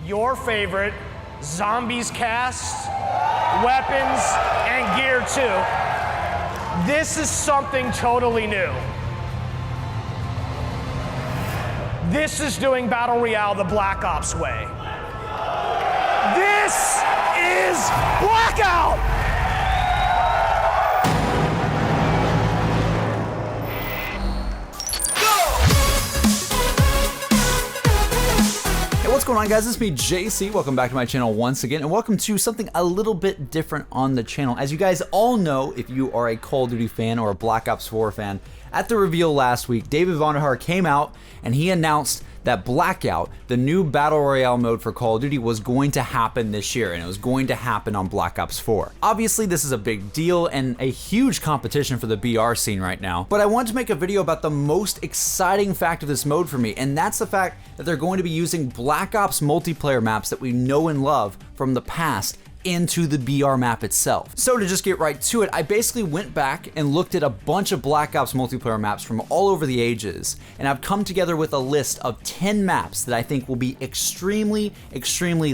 your favorite zombies cast, weapons, and gear too. This is something totally new. This is doing Battle Royale the Black Ops way. This is Blackout! What's going on, guys? It's me, JC. Welcome back to my channel once again, and welcome to something a little bit different on the channel. As you guys all know, if you are a Call of Duty fan or a Black Ops 4 fan, at the reveal last week, David Vonderhaar came out and he announced that Blackout, the new Battle Royale mode for Call of Duty, was going to happen this year, and it was going to happen on Black Ops 4. Obviously, this is a big deal and a huge competition for the BR scene right now, but I wanted to make a video about the most exciting fact of this mode for me, and that's the fact that they're going to be using Black Ops multiplayer maps that we know and love from the past into the BR map itself. So to just get right to it, I basically went back and looked at a bunch of Black Ops multiplayer maps from all over the ages, and I've come together with a list of 10 maps that I think will be extremely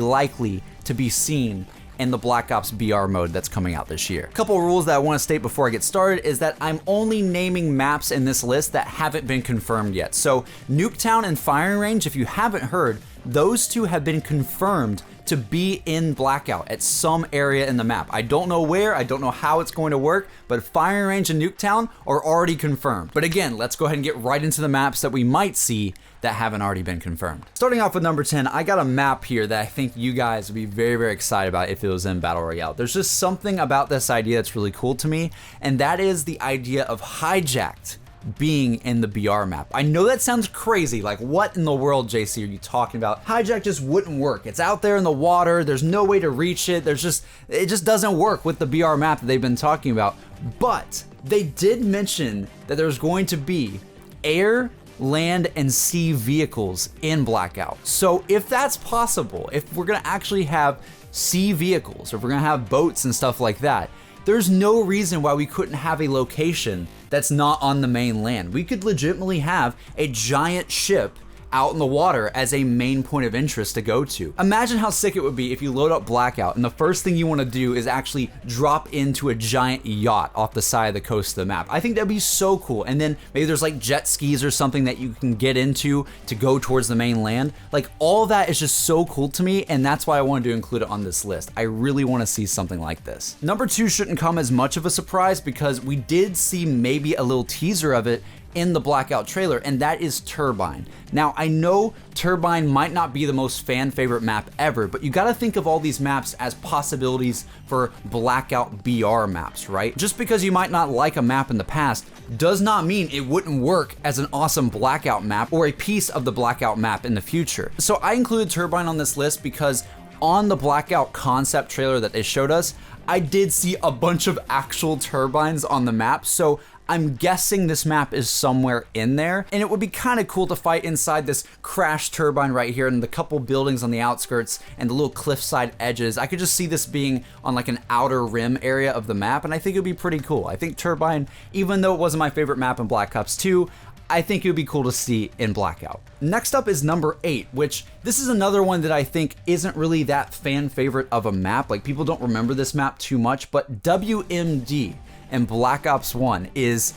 likely to be seen in the Black Ops BR mode that's coming out this year. A couple of rules that I want to state before I get started is that I'm only naming maps in this list that haven't been confirmed yet. So Nuketown and Firing Range, if you haven't heard, those two have been confirmed to be in Blackout at some area in the map. I don't know where, I don't know how it's going to work, but Firing Range and Nuketown are already confirmed. But again, let's go ahead and get right into the maps that we might see that haven't already been confirmed. Starting off with number 10, I got a map here that I think you guys would be very excited about if it was in Battle Royale. There's just something about this idea that's really cool to me, and that is the idea of Hijacked being in the BR map. I know that sounds crazy, like what in the world, JC, are you talking about? Hijack just wouldn't work. It's out there in the water, there's no way to reach it, it just doesn't work with the BR map that they've been talking about. But they did mention that there's going to be air, land, and sea vehicles in Blackout. So if that's possible, if we're gonna actually have sea vehicles, or if we're gonna have boats and stuff like that, there's no reason why we couldn't have a location that's not on the main land. We could legitimately have a giant ship out in the water as a main point of interest to go to. Imagine how sick it would be if you load up Blackout and the first thing you want to do is actually drop into a giant yacht off the side of the coast of the map. I think that'd be so cool. And then maybe there's like jet skis or something that you can get into to go towards the main land. Like all that is just so cool to me, and that's why I wanted to include it on this list. I really want to see something like this. Number 2 shouldn't come as much of a surprise because we did see maybe a little teaser of it in the Blackout trailer, and that is Turbine. Now, I know Turbine might not be the most fan favorite map ever, but you gotta think of all these maps as possibilities for Blackout BR maps, right? Just because you might not like a map in the past does not mean it wouldn't work as an awesome Blackout map or a piece of the Blackout map in the future. So I included Turbine on this list because on the Blackout concept trailer that they showed us, I did see a bunch of actual turbines on the map, so I'm guessing this map is somewhere in there, and it would be kind of cool to fight inside this crashed turbine right here and the couple buildings on the outskirts and the little cliffside edges. I could just see this being on like an outer rim area of the map, and I think it would be pretty cool. I think Turbine, even though it wasn't my favorite map in Black Ops 2, I think it would be cool to see in Blackout. Next up is number 8, which this is another one that I think isn't really that fan favorite of a map. Like, people don't remember this map too much, but WMD in Black Ops 1 is,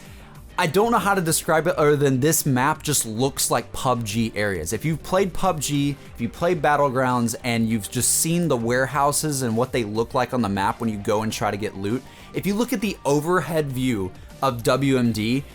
I don't know how to describe it other than this map just looks like PUBG areas. If you've played PUBG, if you played Battlegrounds, and you've just seen the warehouses and what they look like on the map when you go and try to get loot, if you look at the overhead view of WMD,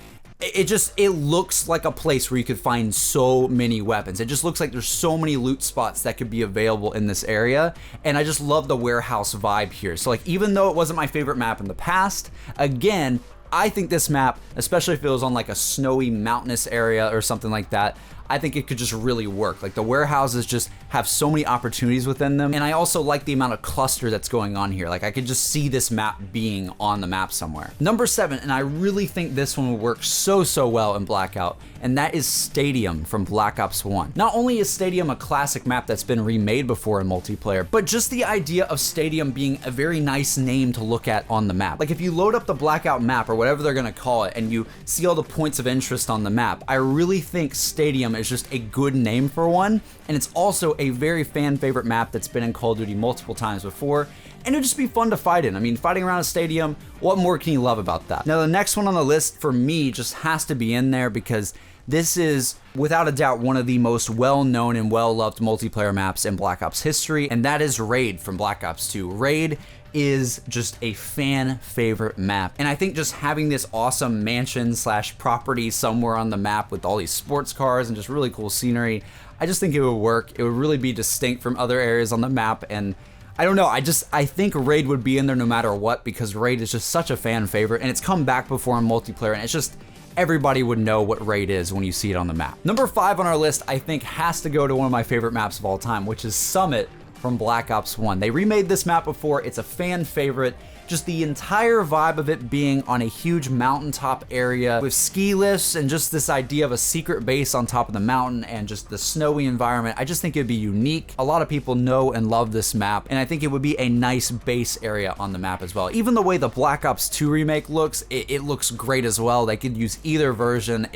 it looks like a place where you could find so many weapons. It just looks like there's so many loot spots that could be available in this area, and I just love the warehouse vibe here. So like, even though it wasn't my favorite map in the past, again, I think this map, especially if it was on like a snowy mountainous area or something like that, I think it could just really work. Like, the warehouses just have so many opportunities within them, and I also like the amount of cluster that's going on here. Like, I could just see this map being on the map somewhere. Number 7, and I really think this one will work so well in Blackout, and that is Stadium from Black Ops 1. Not only is Stadium a classic map that's been remade before in multiplayer, but just the idea of Stadium being a very nice name to look at on the map. Like, if you load up the Blackout map or whatever they're gonna call it, and you see all the points of interest on the map. I really think Stadium is just a good name for one, and it's also a very fan favorite map that's been in Call of Duty multiple times before, and it'd just be fun to fight in. I mean, fighting around a stadium, what more can you love about that? Now, the next one on the list for me just has to be in there because this is, without a doubt, one of the most well-known and well-loved multiplayer maps in Black Ops history, and that is Raid from Black Ops 2. Raid is just a fan favorite map, and I think just having this awesome mansion slash property somewhere on the map with all these sports cars and just really cool scenery, I just think it would work. It would really be distinct from other areas on the map, and I don't know, I think Raid would be in there no matter what because Raid is just such a fan favorite, and it's come back before in multiplayer, and it's just, everybody would know what Raid is when you see it on the map. Number 5 on our list, I think, has to go to one of my favorite maps of all time, which is Summit from Black Ops 1. They remade this map before, it's a fan favorite. Just the entire vibe of it being on a huge mountaintop area with ski lifts and just this idea of a secret base on top of the mountain and just the snowy environment. I just think it'd be unique. A lot of people know and love this map, and I think it would be a nice base area on the map as well. Even the way the Black Ops 2 remake looks, it looks great as well. They could use either version.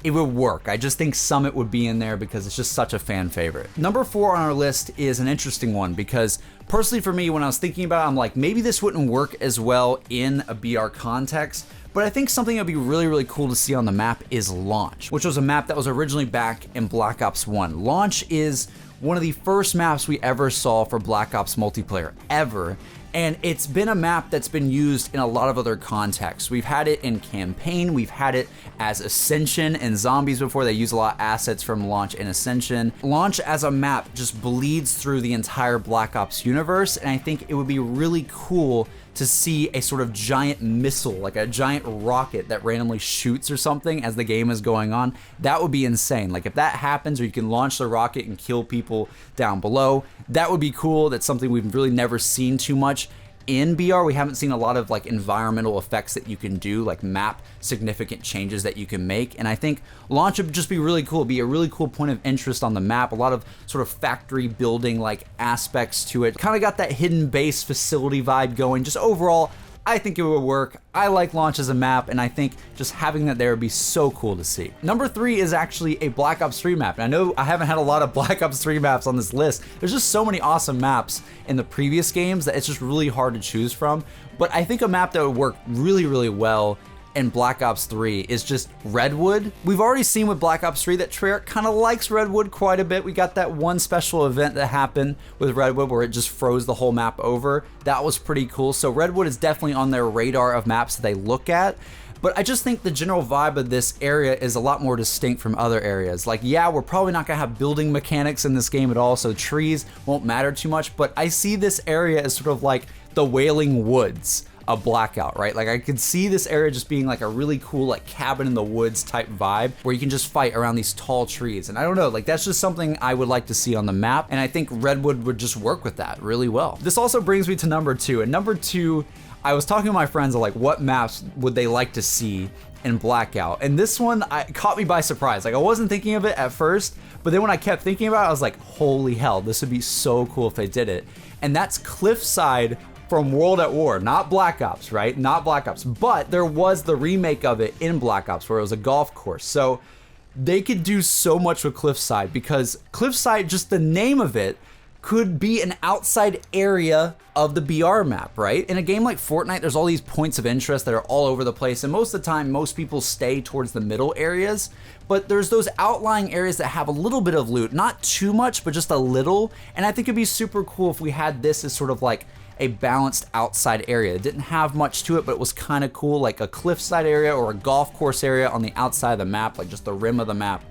It would work. I just think Summit would be in there because it's just such a fan favorite. Number 4 on our list is an interesting one because personally for me, when I was thinking about it, I'm like, maybe this wouldn't work as well in a BR context, but I think something that would be really, really cool to see on the map is Launch, which was a map that was originally back in Black Ops 1. Launch is one of the first maps we ever saw for Black Ops multiplayer, ever. And it's been a map that's been used in a lot of other contexts. We've had it in campaign, we've had it as Ascension and Zombies before. They use a lot of assets from Launch and Ascension. Launch as a map just bleeds through the entire Black Ops universe, and I think it would be really cool to see a sort of giant missile, like a giant rocket that randomly shoots or something as the game is going on. That would be insane. Like if that happens, or you can launch the rocket and kill people down below, that would be cool. That's something we've really never seen too much in BR. We haven't seen a lot of like environmental effects that you can do, like map significant changes that you can make, and I think Launch would just be really cool. It'd be a really cool point of interest on the map. A lot of sort of factory building like aspects to it. Kind of got that hidden base facility vibe going. Just overall, I think it would work. I like Launch as a map, and I think just having that there would be so cool to see. Number 3 is actually a Black Ops 3 map. And I know I haven't had a lot of Black Ops 3 maps on this list. There's just so many awesome maps in the previous games that it's just really hard to choose from. But I think a map that would work really, really well in Black Ops 3 is just Redwood. We've already seen with Black Ops 3 that Treyarch kind of likes Redwood quite a bit. We got that one special event that happened with Redwood where it just froze the whole map over. That was pretty cool. So Redwood is definitely on their radar of maps that they look at. But I just think the general vibe of this area is a lot more distinct from other areas. Like, yeah, we're probably not gonna have building mechanics in this game at all, so trees won't matter too much, but I see this area as sort of like the Wailing Woods of Blackout, right? Like I could see this area just being like a really cool like cabin in the woods type vibe where you can just fight around these tall trees. And I don't know, like that's just something I would like to see on the map, and I think Redwood would just work with that really well. This also brings me to number 2, and number 2, I was talking to my friends of like what maps would they like to see in Blackout, and this one caught me by surprise. Like I wasn't thinking of it at first, but then when I kept thinking about it, I was like, holy hell, this would be so cool if they did it. And that's Cliffside from World at War, not Black Ops, right? Not Black Ops, but there was the remake of it in Black Ops where it was a golf course. So they could do so much with Cliffside because Cliffside, just the name of it, could be an outside area of the BR map, right? In a game like Fortnite, there's all these points of interest that are all over the place, and most of the time, most people stay towards the middle areas, but there's those outlying areas that have a little bit of loot, not too much, but just a little, and I think it'd be super cool if we had this as sort of like a balanced outside area. It didn't have much to it, but it was kind of cool, like a cliffside area or a golf course area on the outside of the map, like just the rim of the map.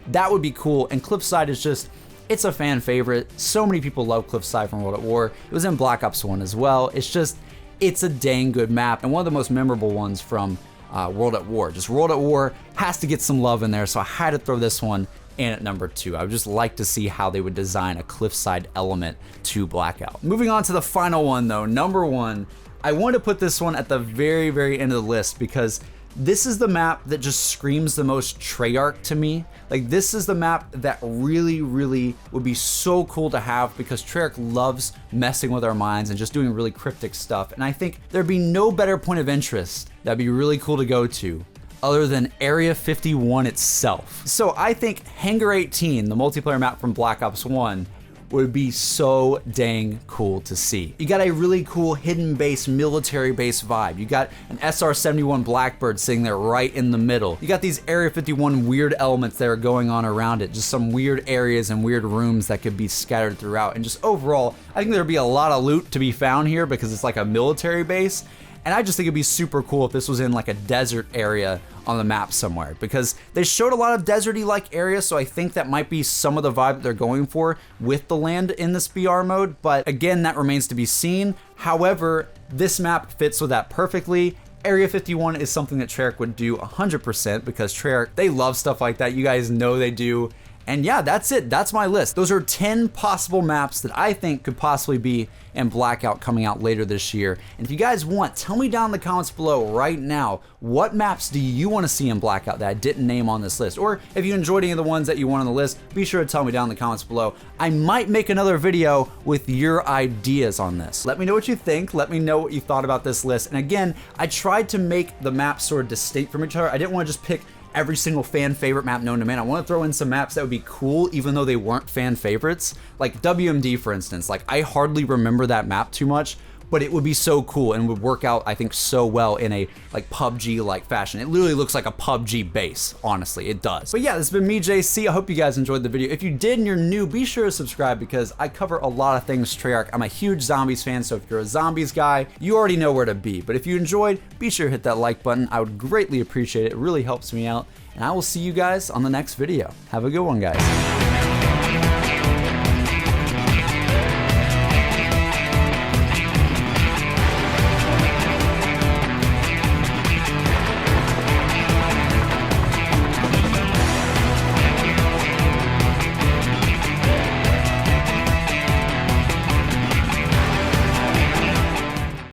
That would be cool, and Cliffside is just, it's a fan favorite. So many people love Cliffside from World at War. It was in Black Ops 1 as well. It's a dang good map, and one of the most memorable ones from World at War. Just World at War has to get some love in there, so I had to throw this one in at number 2. I would just like to see how they would design a Cliffside element to Blackout. Moving on to the final one though, number 1. I want to put this one at the very, very end of the list because this is the map that just screams the most Treyarch to me. Like this is the map that really, really would be so cool to have because Treyarch loves messing with our minds and just doing really cryptic stuff. And I think there'd be no better point of interest that'd be really cool to go to, other than Area 51 itself. So I think Hangar 18, the multiplayer map from Black Ops 1, would be so dang cool to see. You got a really cool hidden base, military base vibe. You got an SR-71 Blackbird sitting there right in the middle. You got these Area 51 weird elements that are going on around it, just some weird areas and weird rooms that could be scattered throughout. And just overall, I think there'd be a lot of loot to be found here because it's like a military base. And I just think it'd be super cool if this was in like a desert area on the map somewhere, because they showed a lot of deserty-like areas, so I think that might be some of the vibe that they're going for with the land in this BR mode, but again, that remains to be seen. However, this map fits with that perfectly. Area 51 is something that Treyarch would do 100% because Treyarch, they love stuff like that. You guys know they do. And yeah, that's it. That's my list. Those are 10 possible maps that I think could possibly be in Blackout coming out later this year. And if you guys want, tell me down in the comments below right now, what maps do you want to see in Blackout that I didn't name on this list? Or if you enjoyed any of the ones that you want on the list, be sure to tell me down in the comments below. I might make another video with your ideas on this. Let me know what you think. Let me know what you thought about this list. And again, I tried to make the maps sort of distinct from each other. I didn't want to just pick every single fan favorite map known to man. I want to throw in some maps that would be cool even though they weren't fan favorites. Like WMD, for instance. Like, I hardly remember that map too much, but it would be so cool and would work out, I think, so well in a like PUBG-like fashion. It literally looks like a PUBG base, honestly, it does. But yeah, this has been me, JC. I hope you guys enjoyed the video. If you did and you're new, be sure to subscribe because I cover a lot of things Treyarch. I'm a huge Zombies fan, so if you're a Zombies guy, you already know where to be. But if you enjoyed, be sure to hit that like button. I would greatly appreciate it. It really helps me out. And I will see you guys on the next video. Have a good one, guys.